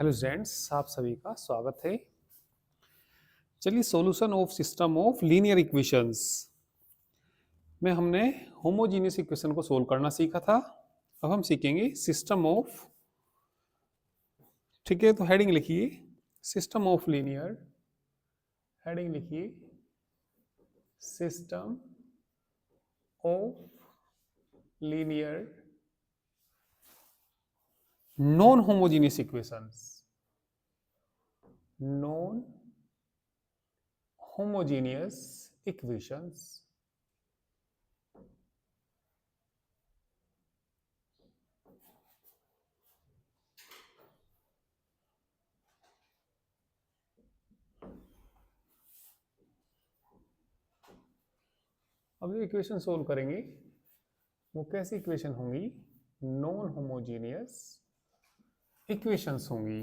Hello students, आप सभी का स्वागत है। चलिए, solution of system of linear equations में हमने होमोजीनियस इक्वेशन को सोल्व करना सीखा था। अब हम सीखेंगे सिस्टम ऑफ। ठीक है, तो हेडिंग लिखिए सिस्टम ऑफ लीनियर। हेडिंग लिखिए system of linear non homogeneous equations. Non homogeneous equations. अब जो इक्वेशन सोल्व करेंगे वो कैसी इक्वेशन होंगी? नॉन होमोजीनियस इक्वेशंस होंगी।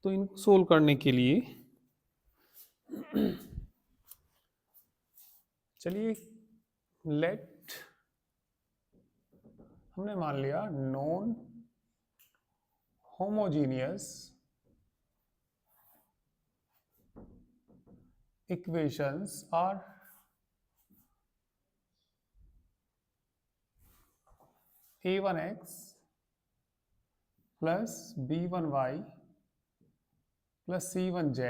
तो इनको सोल्व करने के लिए चलिए लेट, हमने मान लिया non homogeneous equations are a1x plus b1y plus c1z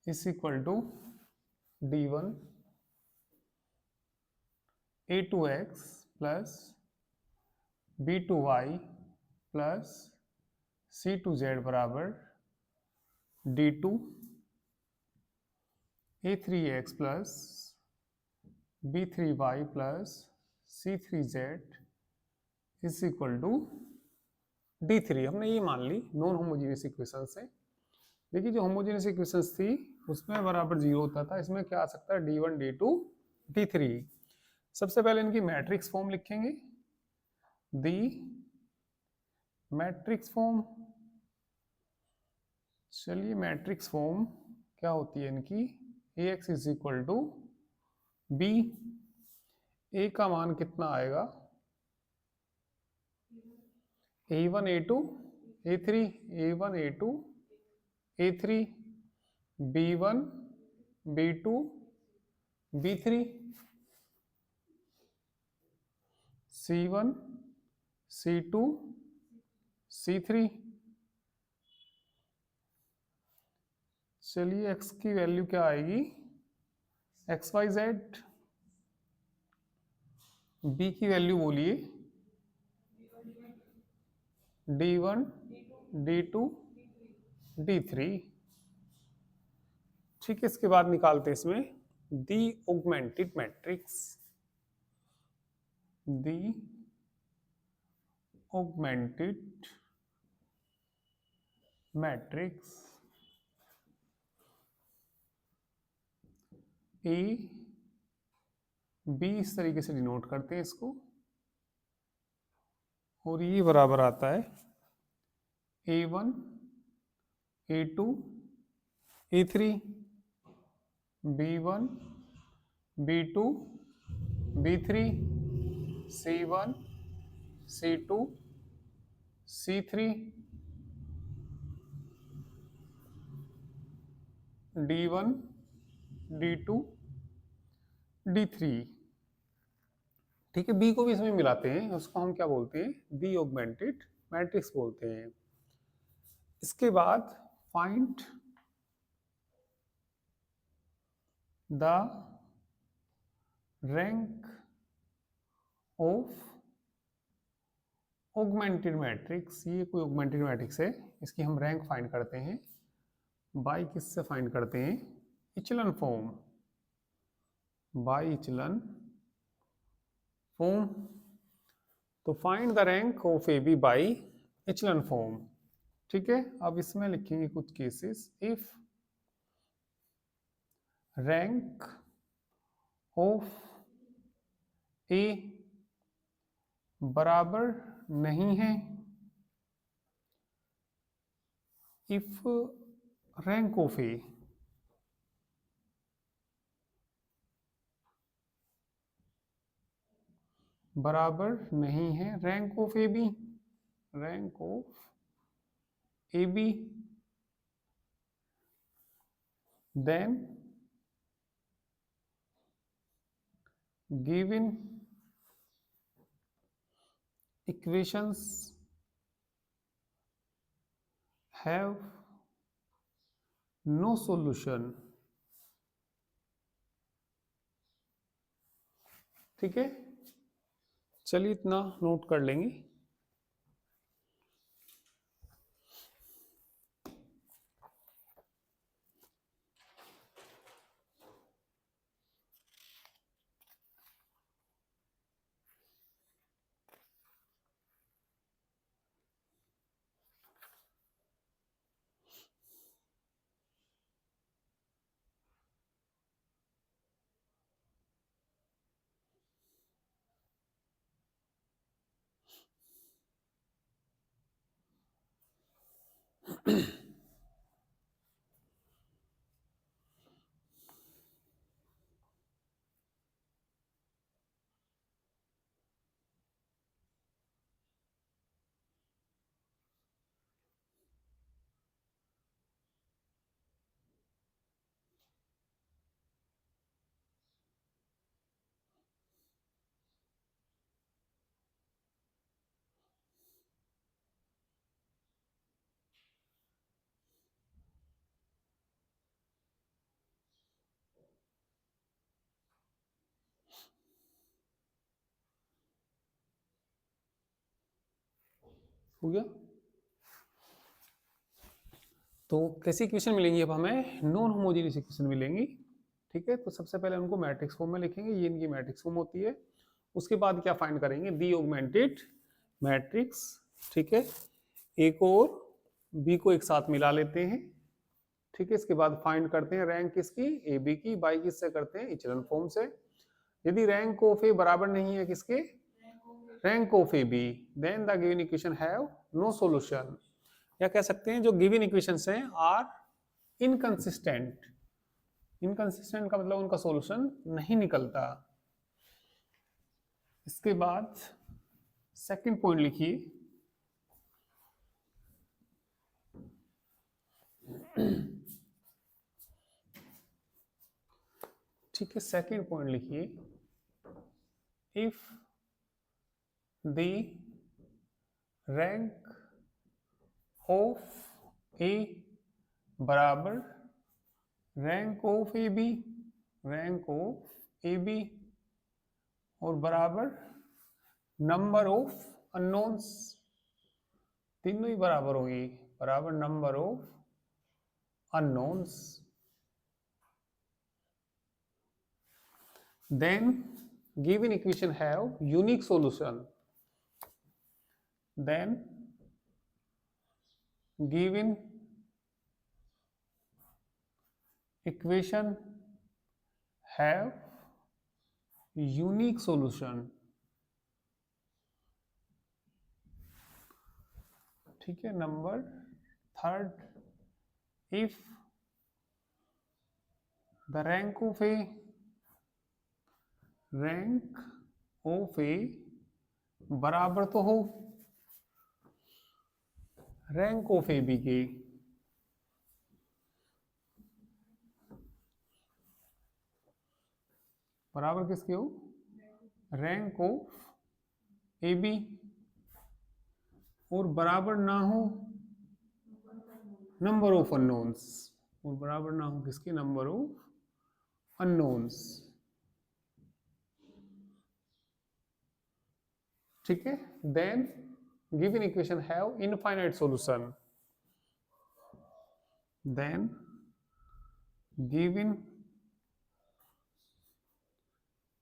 is equal to d1 a2x plus b2y plus c2z बराबर d2 a3x plus b3y plus c3z is equal to d3। हमने ये मान ली नॉन होमोजीनियस इक्वेशन से। देखिए, जो homogeneous equations थी उसमें बराबर जीरो होता था, इसमें क्या आ सकता है? d1 d2 d3। सबसे पहले इनकी मैट्रिक्स फॉर्म लिखेंगे। दी मैट्रिक्स फॉर्म, चलिए मैट्रिक्स फॉर्म क्या होती है इनकी? ax is equal to b। a का मान कितना आएगा? a1 a2 a3 a1 a2 a3 b1 b2 b3 c1 c2 c3। चलिए x की वैल्यू क्या आएगी? X y z. b की वैल्यू बोलिए d1 d2 d3। ठीक है, इसके बाद निकालते हैं इसमें the augmented matrix. The augmented matrix A B, इस तरीके से डिनोट करते हैं इसको, और ये बराबर आता है a1 a2 a3 b1 b2 b3 c1 c2 c3 d1 d2 d3। ठीक है, बी को भी इसमें मिलाते हैं, उसको हम क्या बोलते हैं? दी ऑगमेंटेड मैट्रिक्स बोलते हैं। इसके बाद find the rank of augmented matrix. ये कोई ऑगमेंटेड मैट्रिक्स है, इसकी हम रैंक फाइंड करते हैं। बाय किससे फाइंड करते हैं? Echelon form. By echelon form. तो find the rank of A B by echelon form. ठीक है, अब इसमें लिखेंगे कुछ cases. If rank of A बराबर नहीं है, इफ रैंक ऑफ ए बराबर नहीं है rank of A B, rank of AB, then given equations have no solution. ठीक है, चलिए इतना नोट कर लेंगे। हो गया। तो कैसी इक्वेशन मिलेंगी अब हमें? नॉन होमोजेनियस इक्वेशन मिलेंगी। ठीक है, तो सबसे पहले उनको मैट्रिक्स फॉर्म में लिखेंगे, ये इनकी मैट्रिक्स फॉर्म होती है। उसके बाद क्या फाइंड करेंगे? दी ऑगमेंटेड मैट्रिक्स। ठीक है, ए को और बी को एक साथ मिला लेते हैं। ठीक है, इसके बाद फाइंड करते हैं रैंक किसकी? ए बी की। बाई किससे करते हैं? इचेलन फॉर्म से। यदि रैंक ऑफ ए बराबर नहीं है किसके? Rank of A B, then the given equation have no solution. या कह सकते हैं जो गिवन इक्वेशंस हैं आर इनकंसिस्टेंट। इनकंसिस्टेंट का मतलब उनका सॉल्यूशन नहीं निकलता। इसके बाद सेकंड पॉइंट लिखिए। ठीक है, सेकंड पॉइंट लिखिए। If the rank of A बराबर rank of A B, rank of A B और बराबर नंबर ऑफ अननोन्स, तीनों ही बराबर होगी, बराबर number of unknowns, then given equation have unique solution, then given equation have unique solution। ठीक है, number third, if the rank of a बराबर तो हो रैंक ऑफ ए बी के, बराबर किसके हो? रैंक ऑफ ए बी, और बराबर ना हो नंबर ऑफ अननोन्स, और बराबर ना हो किसके? Number of unknowns. ठीक है, then given equation have infinite solution, then given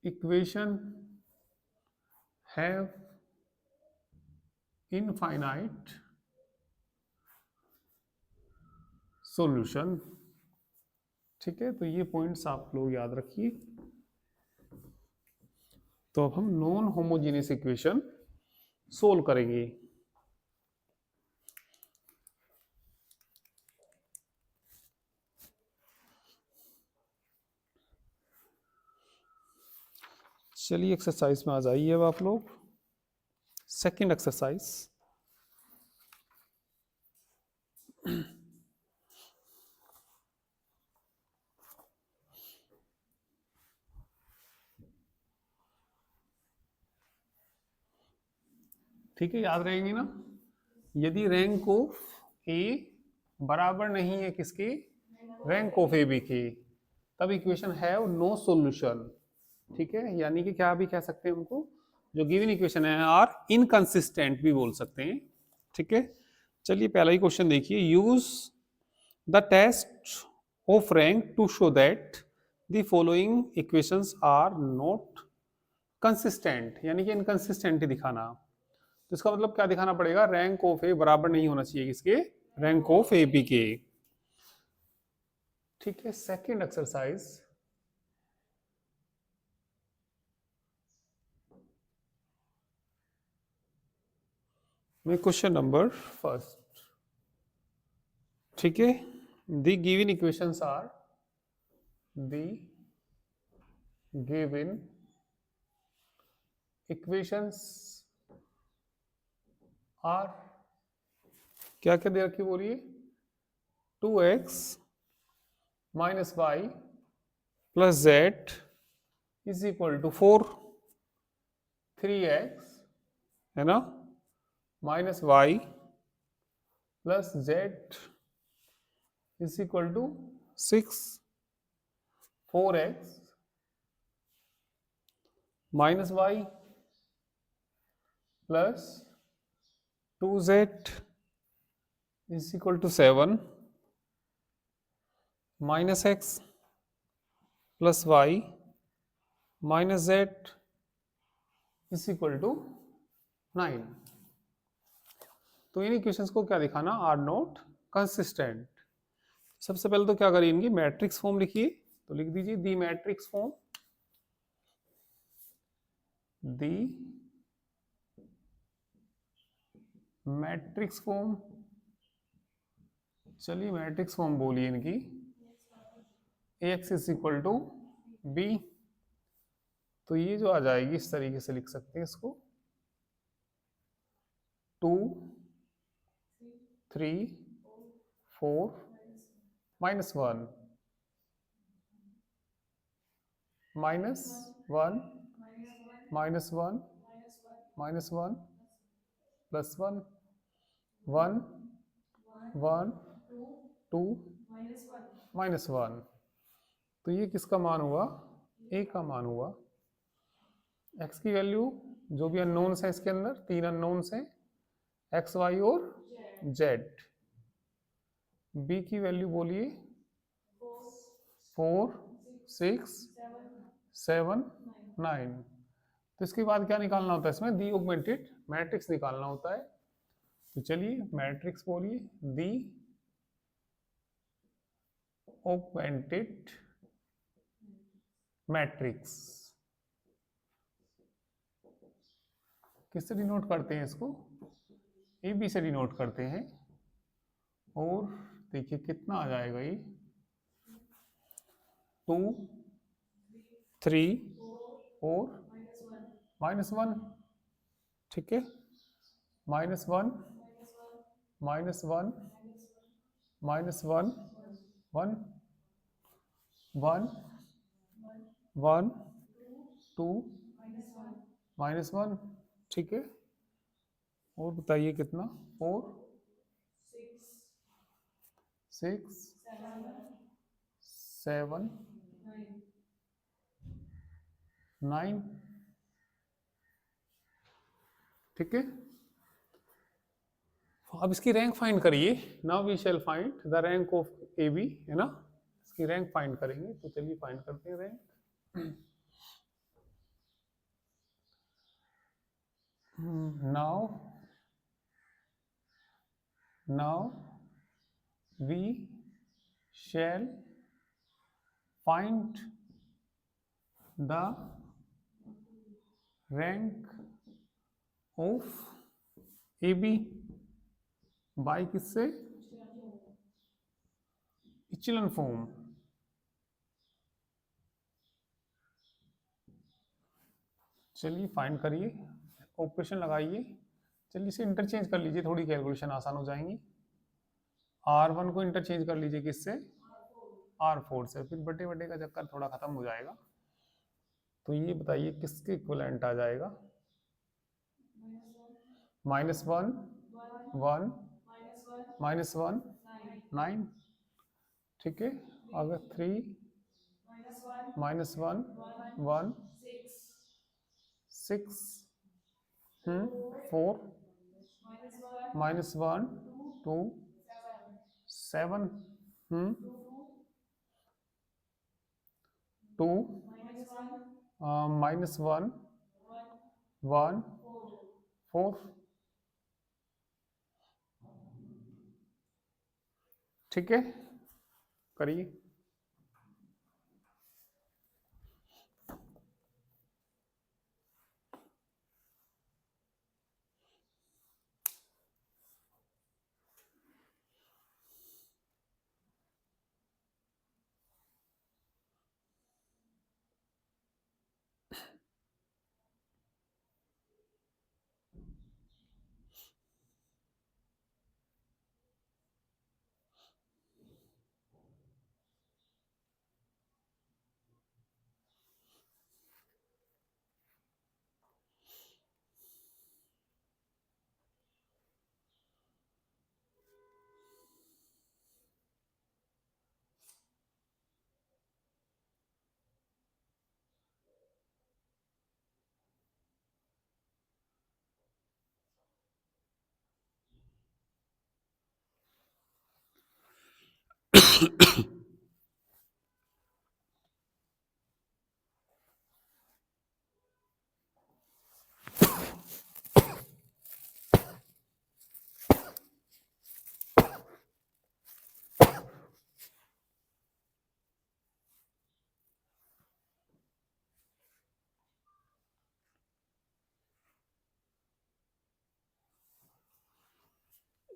equation have infinite solution. ठीक है, तो ये पॉइंट्स आप लोग याद रखिए। तो अब हम नॉन होमोजेनियस इक्वेशन सोल्व करेंगे। चलिए एक्सरसाइज में आ जाइए अब आप लोग। सेकंड एक्सरसाइज, ठीक है, याद रहेंगे ना। यदि रैंक ऑफ ए बराबर नहीं है किसके, रैंक ऑफ ए बी के, तब इक्वेशन हैव नो सॉल्यूशन। ठीक है, यानी कि क्या भी कह सकते हैं उनको, जो गिवन इक्वेशन है आर इनकंसिस्टेंट भी बोल सकते हैं। ठीक है, चलिए पहला ही क्वेश्चन देखिए। Use the test of rank to show that the following equations are not consistent, यानी कि इनकंसिस्टेंट दिखाना। तो इसका मतलब क्या दिखाना पड़ेगा, रैंक ऑफ ए बराबर नहीं होना चाहिए किसके, रैंक ऑफ ए बी के। ठीक है, सेकंड एक्सरसाइज, में क्वेश्चन नंबर फर्स्ट। ठीक है, the given equations are, the given equations are, क्या क्या दे रखी बोलिए, 2x minus y plus z is equal to 4, 3x है ना, minus y plus z is equal to 6, 4x minus y plus 2z is equal to 7, minus x plus y minus z is equal to 9। तो इन equations को क्या दिखाना, are not consistent. सबसे पहले तो क्या करिए, इनकी मैट्रिक्स फॉर्म लिखिए। तो लिख दीजिए the matrix form, the matrix form. चलिए मैट्रिक्स फॉर्म बोलिए इनकी, ax is equal to b. तो ये जो आ जाएगी इस तरीके से लिख सकते हैं इसको, 2 3 4 minus 1 minus 1 minus 1 minus 1 plus 1 1 1 2 minus 1। तो ये किसका मान हुआ, ए का मान हुआ। एक्स की वैल्यू जो भी अननोन्स है इसके अंदर, 3 अननोन्स हैं, एक्स वाई और जेड। बी की वैल्यू बोलिए 4 6 7 9। तो इसके बाद क्या निकालना होता है, इसमें दी ऑगमेंटेड मैट्रिक्स निकालना होता है। तो चलिए मैट्रिक्स बोलिए, दी ऑगमेंटेड मैट्रिक्स। किससे डिनोट करते हैं इसको, ए बी से डिनोट करते हैं। और देखिए कितना आ जाएगा ये, 2 3 4 माइनस 1। ठीक है, माइनस 1 माइनस 1 माइनस 1 1 1 1 2 माइनस 1। ठीक है, और बताइए कितना, 4 6 7 9। ठीक है, अब इसकी रैंक फाइंड करिए। Now we shall find the rank of A B, है ना, इसकी रैंक फाइंड करेंगे। तो चलिए फाइंड करते हैं rank. now we shall find the rank of AB by किससे, इचलन फॉर्म। चलिए फाइंड करिए, ऑपरेशन लगाइए। चलिए इसे इंटरचेंज कर लीजिए, थोड़ी कैलकुलेशन आसान हो जाएंगी। R1 को इंटरचेंज कर लीजिए किससे, R4 से, फिर बटे बटे का चक्कर थोड़ा खत्म हो जाएगा। तो ये बताइए किसके इक्विवेलेंट आ जाएगा, -1 1 -1 9, ठीक है। अगर 3 -1 1 6 4 -1 2 7 2 -1 1 4, ठीक है, करिए।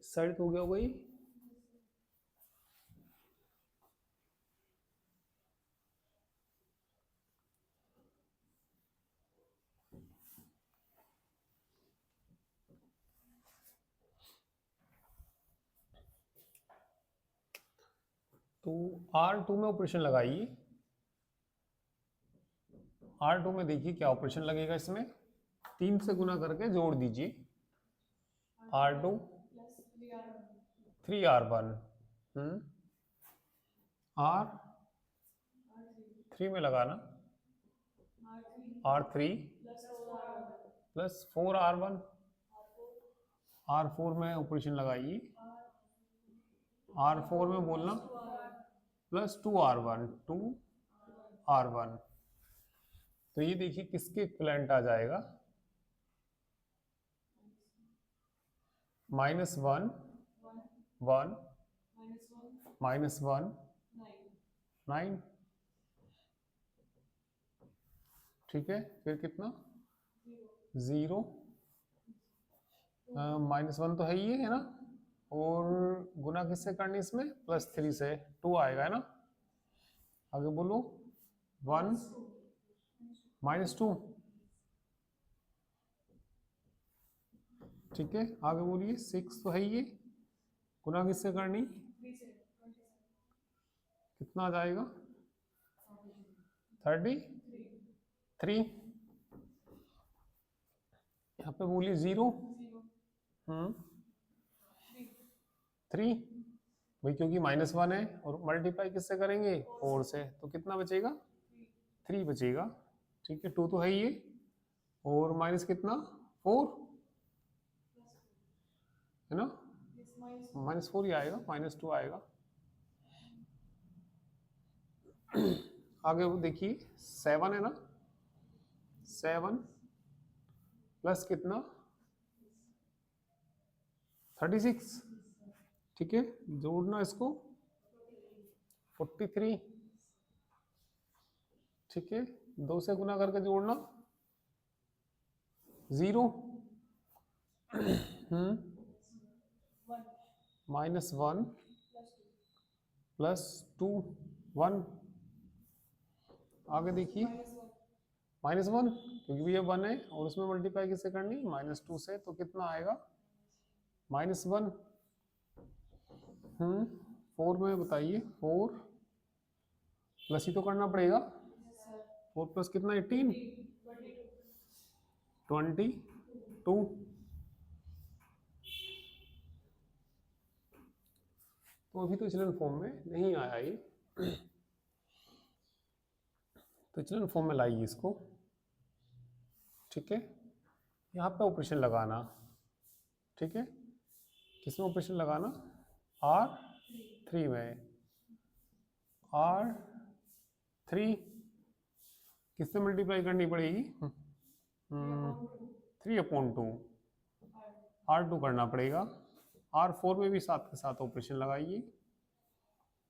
साइड तो हो गया होगा ये। तो R2 में ऑपरेशन लगाइए। R2 में देखिए क्या ऑपरेशन लगेगा, इसमें 3 से गुना करके जोड़ दीजिए। R2 3R1 R3 में लगाना, R3 प्लस 4R1, R4 में ऑपरेशन लगाइए, R4 में बोलना प्लस 2R1 2R1। तो ये देखिए किसके इक्विवेलेंट आ जाएगा, -1 1 -1 9, ठीक है। फिर कितना 0, -1 तो है ही है ना, और गुना किससे करनी इसमें, +3 से 2 आएगा है ना। आगे बोलो 1 -2, ठीक है। आगे बोलिए 6 तो है ही, गुना किससे करनी, कितना आ जाएगा 33। यहाँ पे बोलिए 0 3 भाई, क्योंकि -1 है और मल्टीप्लाई किससे करेंगे 4 से, तो कितना बचेगा 3 बचेगा, ठीक है। 2 तो है ही और माइनस कितना 4 है ना, -4 ही आएगा, -2 आएगा। आगे वो देखिए 7 है ना, 7 प्लस कितना 36, ठीक है। जोड़ना इसको 43, ठीक है। 2 से गुना करके जोड़ना 0 -1 +2 1। आगे देखिए -1, क्योंकि ये 1 है और उसमें मल्टीप्लाई किससे करनी -2 से, तो कितना आएगा -1। 4 में बताइए, 4 प्लस ही तो करना पड़ेगा। 4 प्लस कितना, 18, 22। तो अभी तो इचलन फॉर्म में नहीं आया ये, तो इचलन फॉर्म में लाइए इसको। ठीक है, यहाँ पे ऑपरेशन लगाना। ठीक है, किसमें ऑपरेशन लगाना, R3 में। R3 किससे मल्टीप्लाई करनी पड़ेगी, 3/2, R2 करना पड़ेगा। R4 में भी साथ के साथ ऑपरेशन लगाइए।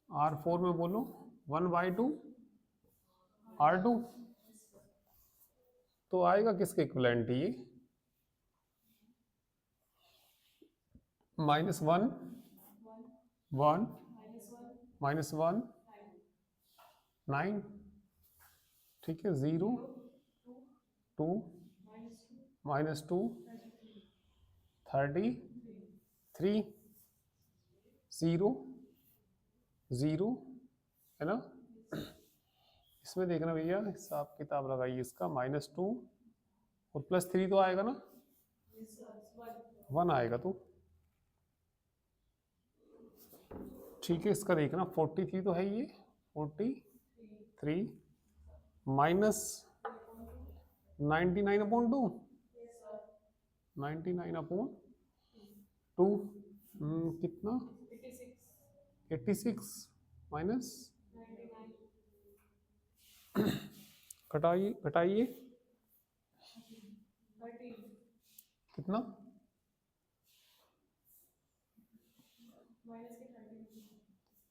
R4 में बोलो 1/2 R2, तो आएगा किसके इक्विवेलेंट ये, -1 1 -1 9। ठीक है, 0 2 -2 33 0 0, है ना। इसमें देखना भैया, हिसाब किताब लगाइए इसका, -2 और +3 तो आएगा ना, 1 आएगा तो। ठीक है, इसका देखना 43 तो है ये, 43 -99/2, 99/2 कितना, 86 माइनस, घटाइए घटाइए कितना,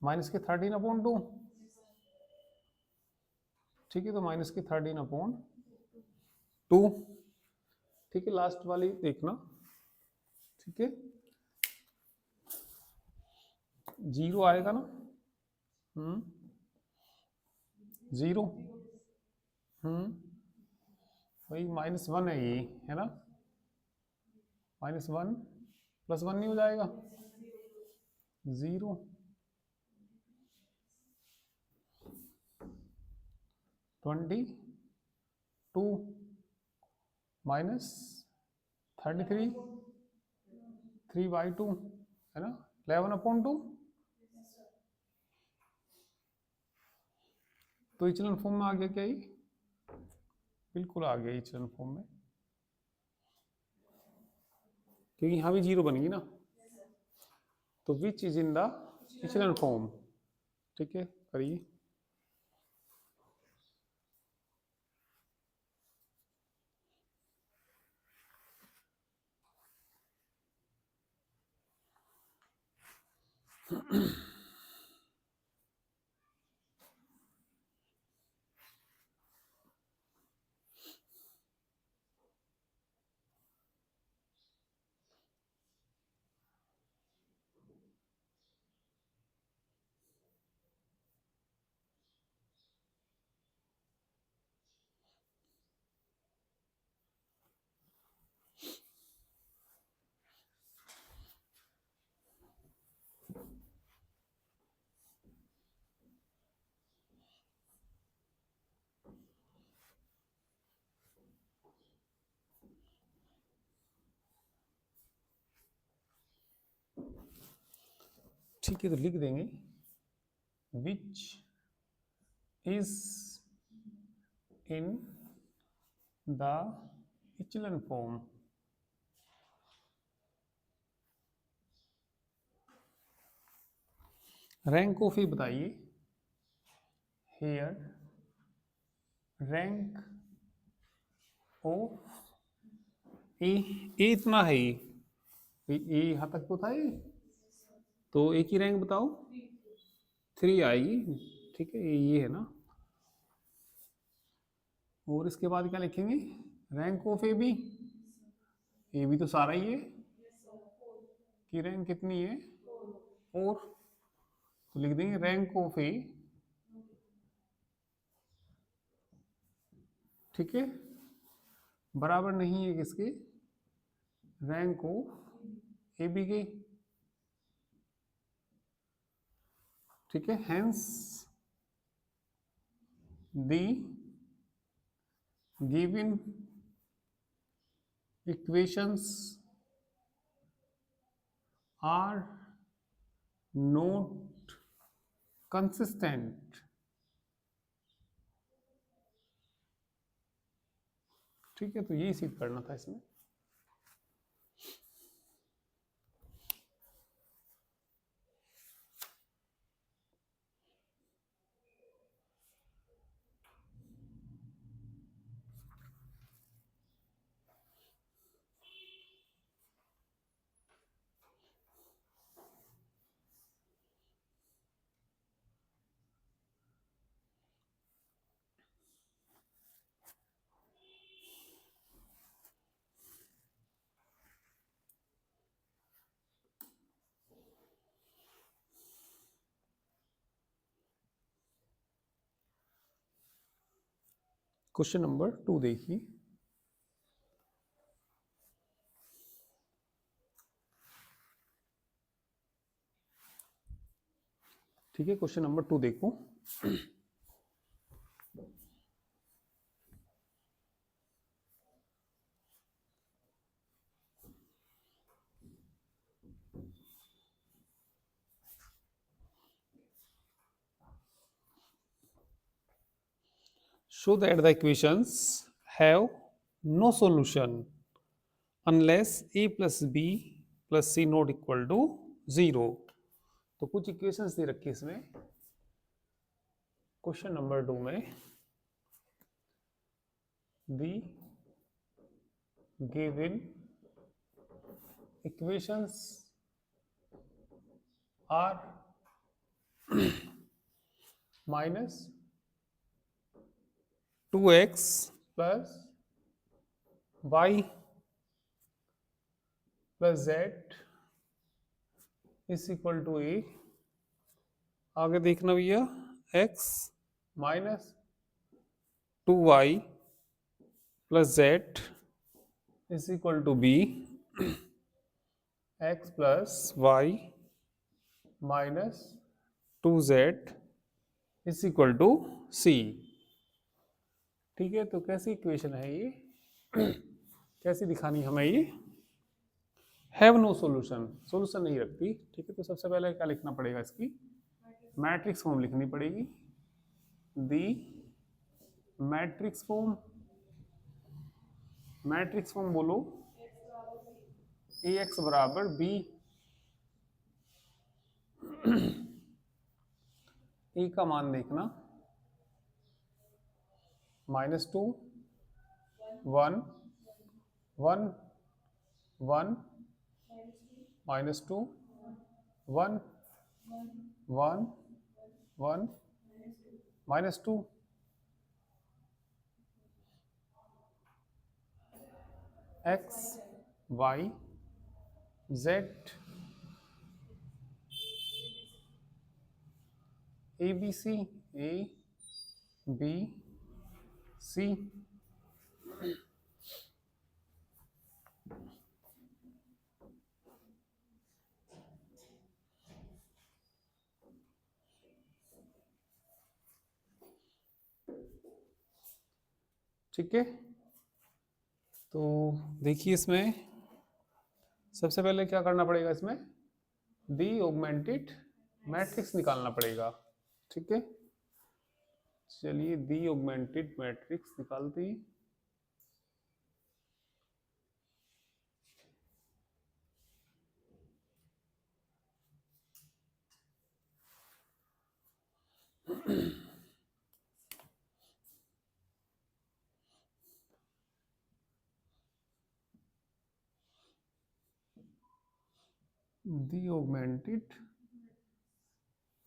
-13/2। ठीक है, तो -13/2। ठीक है, लास्ट वाली देखना। ठीक है, 0 आएगा ना, 0, वही -1 है ये, है ना, -1 +1 नहीं हो जाएगा, 0 22 -33 3/2, है ना, 11/2। तो इचलन फॉर्म में आ गया क्या ये, बिल्कुल आ गया इचलन फॉर्म में, क्योंकि यहाँ भी 0 बनेगी ना। तो which is in the echelon form. ठीक है, करिए। ठीक है, तो लिख देंगे which is in the echelon form. Rank of A बताइए, हेयर रैंक ऑफ ए, इतना है ये, यहाँ तक तो था ये, तो ए की रैंक बताओ, 3 आएगी। ठीक है, ये है ना, और इसके बाद क्या लिखेंगे, रैंक ऑफ ए बी तो सारा ही है, की रैंक कितनी है, 4, तो लिख देंगे रैंक ऑफ ए। ठीक है, बराबर नहीं है किसके, रैंक ऑफ ए बी के। ठीक है, hence the given equations are not consistent. ठीक है, तो यही सिद्ध करना था इसमें। क्वेश्चन नंबर 2 देखिए। ठीक है, क्वेश्चन नंबर 2 देखो। Show that the equations have no solution unless a plus b plus c not equal to 0। तो कुछ इक्वेशंस दे रखी है इसमें क्वेश्चन नंबर 2 में। the given equations are minus 2x plus y plus z is equal to A. आगे देखना भैया, x minus 2y plus z is equal to B, x plus y minus 2z is equal to C. ठीक है, तो कैसी equation है ये, कैसी दिखानी हमें ये, हैव नो सॉल्यूशन, सॉल्यूशन नहीं रखती। ठीक है, तो सबसे पहले क्या लिखना पड़ेगा, इसकी मैट्रिक्स फॉर्म लिखनी पड़ेगी। दी मैट्रिक्स फॉर्म, मैट्रिक्स फॉर्म बोलो, ए एक्स बराबर बी, ए का मान देखना -2 1 1 1 -2 1 1 1 -2 x y z a b c a b c। ठीक है, तो देखिए इसमें सबसे पहले क्या करना पड़ेगा, इसमें दी ऑगमेंटेड मैट्रिक्स निकालना पड़ेगा। ठीक है, चलिए दी ऑगमेंटेड मैट्रिक्स निकालते हैं। दी ऑगमेंटेड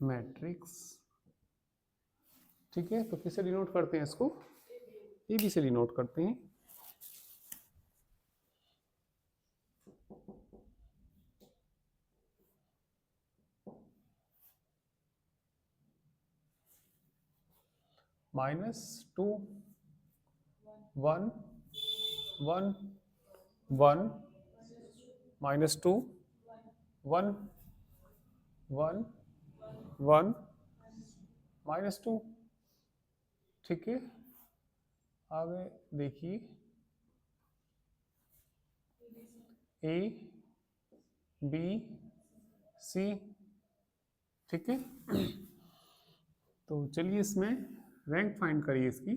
मैट्रिक्स। ठीक है, तो किससे डिनोट करते हैं इसको, ए बी से डिनोट करते हैं। -2 1 1 1 -2 1 1 1 -2, ठीक है। आगे देखिए ए बी सी, ठीक है। तो चलिए इसमें रैंक फाइंड करिए इसकी।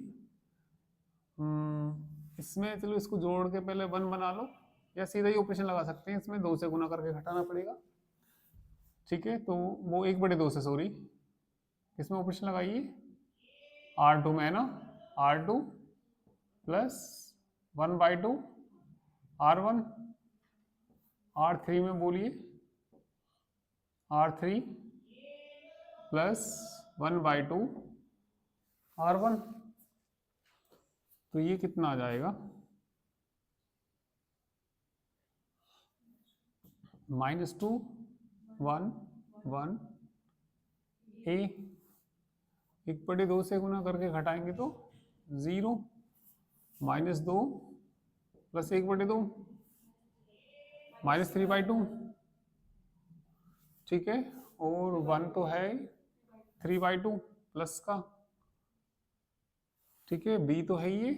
इसमें चलो इसको जोड़ के पहले 1 बना लो, या सीधा ही ऑपरेशन लगा सकते हैं, इसमें 2 से गुना करके घटाना पड़ेगा, ठीक है। तो वो 1/2 से, सॉरी, किसमें ऑपरेशन लगाइए, R2 में है ना, R2 प्लस 1/2 R1, R3 में बोलिए R3 प्लस 1/2 R1, तो ये कितना आ जाएगा, -2 1 1 ए, 1/2 से गुना करके घटाएंगे तो 0, -2 प्लस 1/2 -3/2, ठीक है। और 1 तो है 3/2 प्लस का, ठीक है। बी तो है ये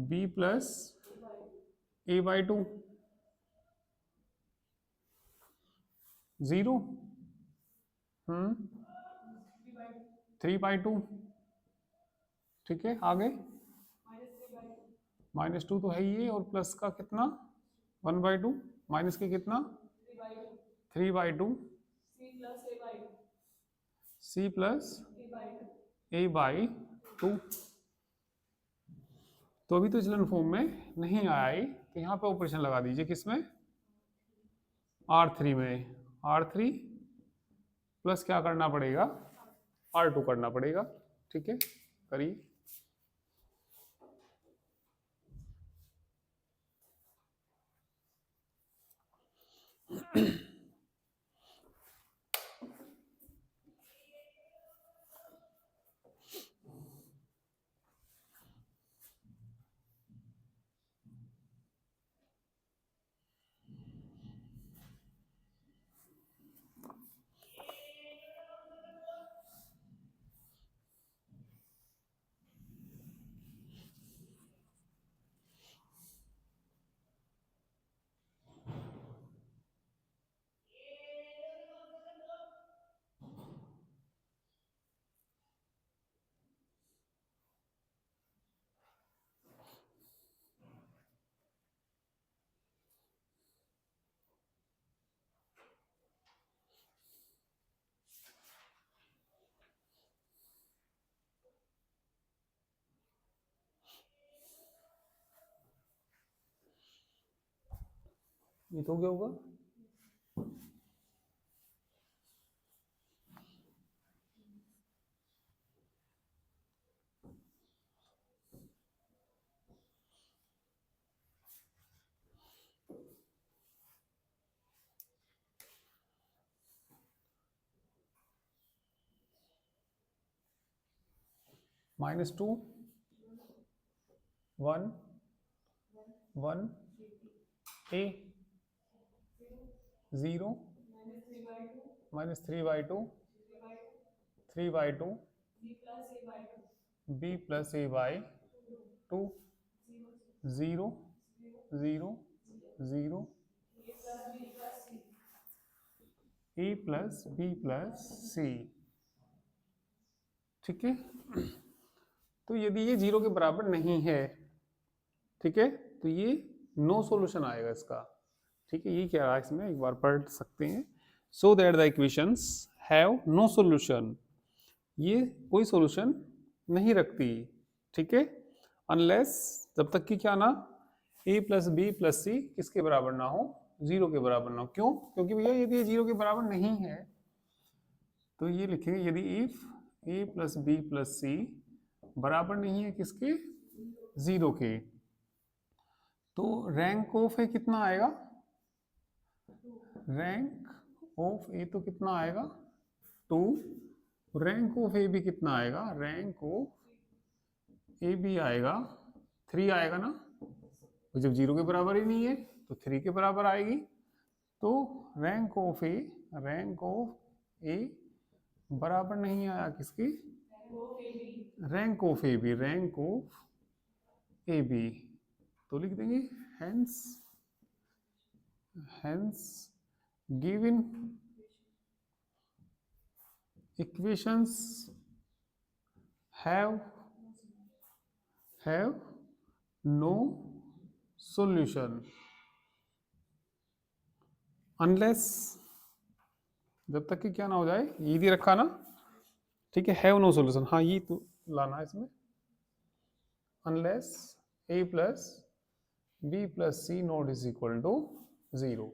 b प्लस a/2, 0, 3/2, ठीक है। आगे -2 तो है ये, और प्लस का कितना 1/2, माइनस के कितना 3/2, c प्लस a/2। तो अभी तो इचलन फॉर्म में नहीं आया है, तो यहाँ पे ऑपरेशन लगा दीजिए, किसमें, R3 में, R3 प्लस क्या करना पड़ेगा, R2 करना पड़ेगा, ठीक है। करिए ये तो क्या होगा, -2 1 1 a 0 -3/2 3/2 b plus a/2 0 0 0 a plus b plus c, ठीक है। तो यदि ये 0 के बराबर नहीं है, ठीक है, तो ये नो सॉल्यूशन आएगा इसका, ठीक है। ये क्या है इसमें, एक बार पढ़ सकते हैं, so that the equations have no solution, ये कोई सॉल्यूशन नहीं रखती, ठीक है, अनलेस, जब तक कि क्या ना a प्लस बी प्लस सी किसके बराबर ना हो, 0 के बराबर ना हो। क्यों, क्योंकि भैया यदि ये 0 के बराबर नहीं है, तो ये लिखेंगे यदि if a plus B plus C बराबर नहीं है किसके, 0 के, तो रैंक ऑफ ए कितना आएगा, रैंक ऑफ ए तो कितना आएगा 2, रैंक ऑफ ए भी कितना आएगा, रैंक ऑफ ए भी आएगा 3 आएगा ना, तो जब 0 के बराबर ही नहीं है तो 3 के बराबर आएगी। तो रैंक ऑफ ए बराबर नहीं आया किसकी, rank of A B, rank of A B. तो लिख देंगे hence, hence given equations have no solution unless, जब तक कि क्या ना हो जाए, ये भी रखा ना, ठीक है, हैव नो सॉल्यूशन, हाँ ये तो लाना है इसमें, unless A plus B plus C not is equal to 0।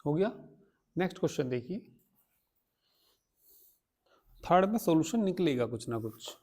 हो गया। नेक्स्ट क्वेश्चन देखिए, थर्ड में सॉल्यूशन निकलेगा कुछ ना कुछ।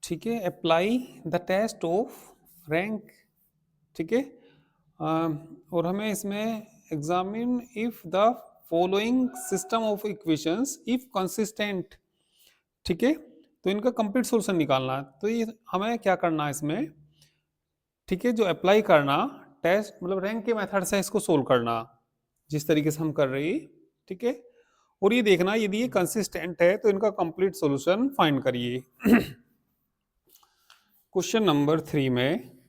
ठीक है, apply the test of rank, ठीक है, और हमें इसमें examine if the following system of equations if consistent, ठीक है, तो इनका कंप्लीट सॉल्यूशन निकालना है। तो ये हमें क्या करना है इसमें, ठीक है, जो अप्लाई करना टेस्ट मतलब रैंक के मेथड से इसको सोल्व करना, जिस तरीके से हम कर रहे हैं, ठीक है, और ये देखना यदि ये कंसिस्टेंट है तो इनका कंप्लीट सॉल्यूशन फाइंड करिए। क्वेश्चन नंबर 3 में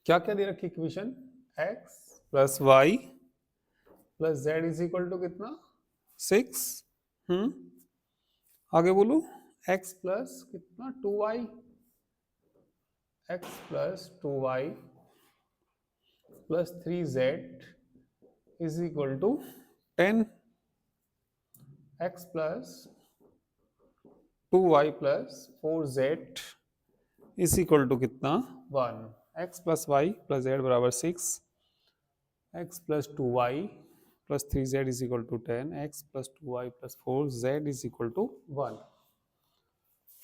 क्या क्या दे रखी equation, x plus y plus z is equal to कितना 6, आगे बोलो, x प्लस कितना 2y, x plus 2y plus 3z is equal to 10, x plus 2y plus 4z is equal to कितना 1, x plus y plus z बराबर 6, x plus 2y plus 3z is equal to 10, x plus 2y plus 4z is equal to 1।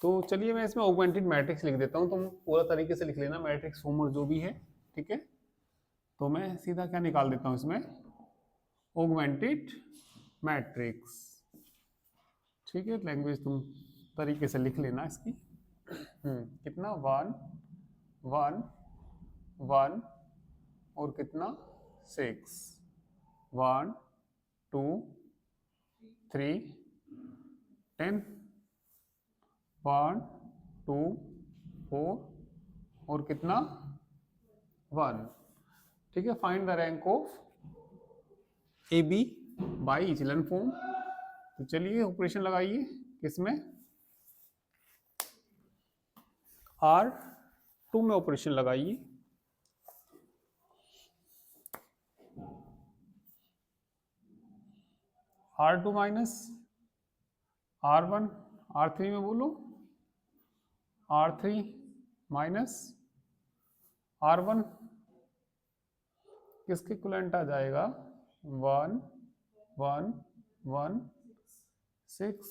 तो चलिए मैं इसमें augmented matrix लिख देता हूँ, तुम पूरा तरीके से लिख लेना मैट्रिक्स फॉर्म जो भी है, ठीक है। तो मैं सीधा क्या निकाल देता हूँ इसमें, ऑगमेंटेड मैट्रिक्स, ठीक है, लैंग्वेज तुम तरीके से लिख लेना इसकी। कितना 1 1 1 और कितना 6, 1 2 3 10, 1 2 4 और कितना 1, ठीक है। Find the rank of A B by echelon form. तो चलिए ऑपरेशन लगाइए किसमें, R2 में ऑपरेशन लगाइए, R2 माइनस R1, R3 में बोलो, R3 माइनस R1 किसके इक्विवेलेंट आ जाएगा, 1 1 1 6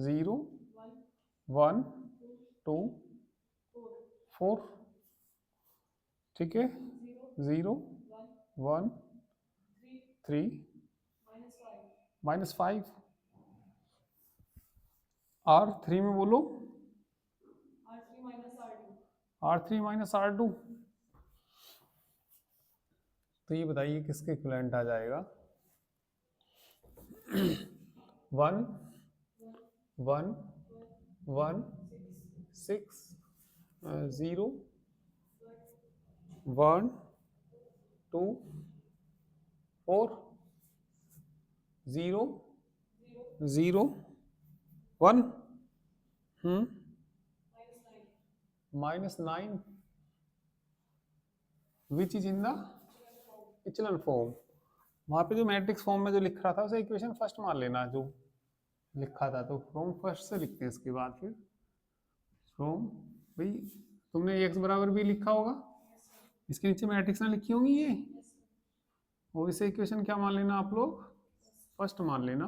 0 1 2 4, ठीक है, 0 1 3 -5, R3 में बोलो, R3 माइनस R2, तो ये बताइए किसके इक्विवेलेंट आ जाएगा? 1 1 1 6 0 1 2 4 0 0 1 -9 विच is in the echelon form. वहां पे जो मैट्रिक्स फॉर्म में जो लिख रहा था उसे इक्वेशन फर्स्ट मान लेना जो लिखा था, तो फ्रॉम फर्स्ट से लिखते हैं इसके बाद फिर फ्रॉम। भाई तुमने x बराबर भी लिखा होगा, इसके नीचे मैट्रिक्स ना लिखी होंगी ये, और इसे इक्वेशन क्या मान लेना आप लोग? फर्स्ट मान लेना।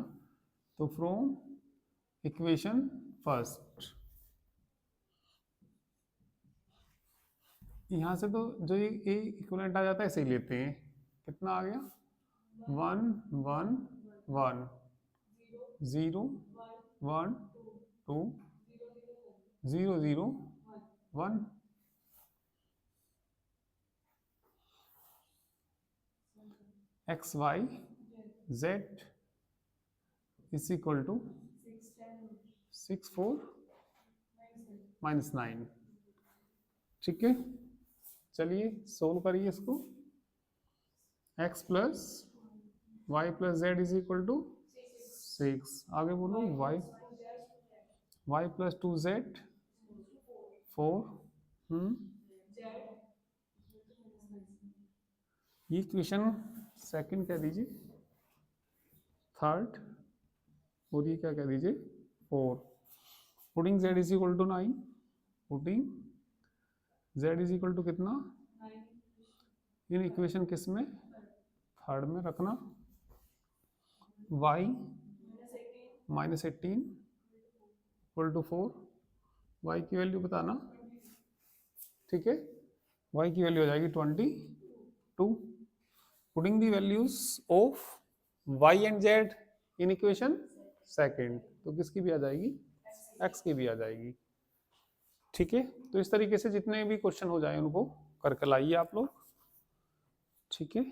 तो फ्रॉम इक्वेशन फर्स्ट, यहां से तो जो ये इक्विवेलेंट आ जाता है ऐसे ही लेते हैं। कितना आ गया? 1 1 1 0 1 2 0 0 1। X y z is equal to 6 4 -9। ठीक है, चलिए सोल्व करिए इसको। x plus y plus z is equal to 6, आगे बोलो y प्लस 2z 4। ये इक्वेशन सेकंड कह दीजिए, थर्ड, और ये क्या कह दीजिए 4। Putting z is equal to 9, putting z is equal to कितना? इन इक्वेशन किस में? थर्ड में रखना। y -18 इक्वल टू 4, y की वैल्यू बताना। ठीक है, y की वैल्यू हो जाएगी 22। Putting the values of y and z in equation second, तो किसकी भी आ जाएगी? x की भी आ जाएगी। ठीक है, तो इस तरीके से जितने भी क्वेश्चन हो जाए उनको करके लाइए आप लोग। ठीक है।